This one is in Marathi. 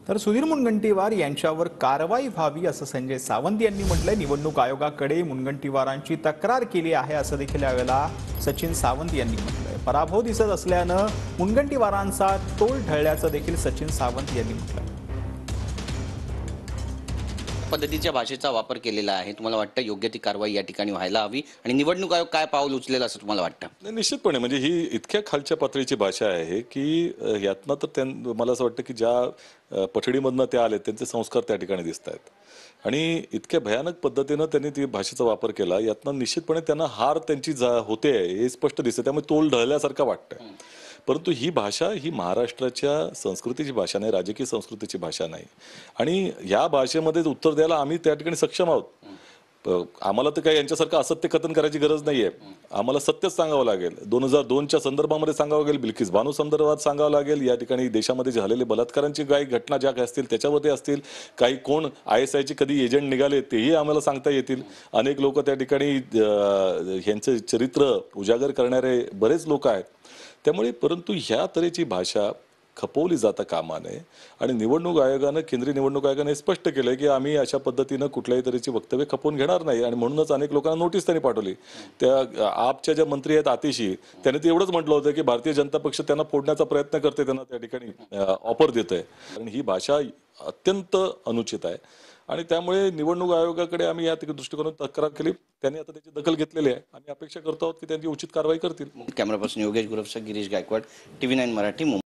तर सुधीर मुनगंटीवार यांच्यावर कारवाई व्हावी असं संजय सावंत यांनी म्हटलंय। निवडणूक आयोगाकडे मुनगंटीवारांची तक्रार केली आहे असं देखील यावेळेला सचिन सावंत यांनी म्हटलंय। पराभव दिसत असल्यानं मुनगंटीवारांचा तोल ढळल्याचं देखील सचिन सावंत यांनी म्हटलंय। पद्धतीच्या भाषेचा वापर केलेला आहे, तुम्हाला वाटतं योग्य ती कारवाई या ठिकाणी व्हायला हवी आणि निवडणूक आयोग काय पाऊल उचलेल असं तुम्हाला वाटतं? नाही, निश्चितपणे म्हणजे ही इतक्या खालच्या पातळीची भाषा आहे की यातनं तर मला असं वाटतं की ज्या पठडीमधनं त्या आले त्यांचे संस्कार त्या ठिकाणी दिसत आहेत आणि इतक्या भयानक पद्धतीनं त्यांनी ती भाषेचा वापर केला, यातनं निश्चितपणे त्यांना हार त्यांची होते हे स्पष्ट दिसतं, त्यामुळे तोल ढळल्यासारखं वाटतं। परंतु ही भाषा ही महाराष्ट्राच्या संस्कृतीची भाषा नाही, राजकीय संस्कृतीची भाषा नाही आणि या भाषेमध्ये उत्तर द्यायला आम्ही त्या ठिकाणी सक्षम आहोत। आम्हाला तर काही यांच्यासारखं असत्य कथन करायची गरज नाहीये, आम्हाला सत्यच सांगावं लागेल। 2002च्या संदर्भामध्ये सांगावं लागेल, बिल्किस बानो संदर्भात सांगावं लागेल, या ठिकाणी देशामध्ये झालेले बलात्कारांची काही घटना ज्या असतील त्याच्यामध्ये असतील, काही कोण ISIचे कधी एजंट निघाले तेही आम्हाला सांगता येतील। अनेक लोक त्या ठिकाणी यांचे चरित्र उजागर करणारे बरेच लोक आहेत। त्यामुळे परंतु ह्या तऱ्हेची भाषा खपवली जाता कामा नये आणि निवडणूक आयोगानं, केंद्रीय निवडणूक आयोगाने स्पष्ट केलंय की आम्ही अशा पद्धतीनं कुठल्याही तऱ्हेची वक्तव्य खपवून घेणार नाही आणि म्हणूनच अनेक लोकांना नोटीस त्यांनी पाठवली। त्या आपच्या ज्या मंत्री आहेत आतिशी, त्यांनी ते एवढंच म्हटलं होतं की भारतीय जनता पक्ष त्यांना फोडण्याचा प्रयत्न करते, त्यांना त्या ठिकाणी ऑफर देतोय, कारण ही भाषा अत्यंत अनुचित आहे आणि त्यामुळे निवडणूक आयोगाकडे आम्ही या दृष्टिकोनातून तक्रार केली, त्यांनी आता त्याची दखल घेतलेली आहे। आम्ही अपेक्षा करतो आहोत की त्यांची उचित कारवाई करतील। कॅमेरा पर्सन योगेश गुरवसह गिरीश गायकवाड, TV9 मराठी।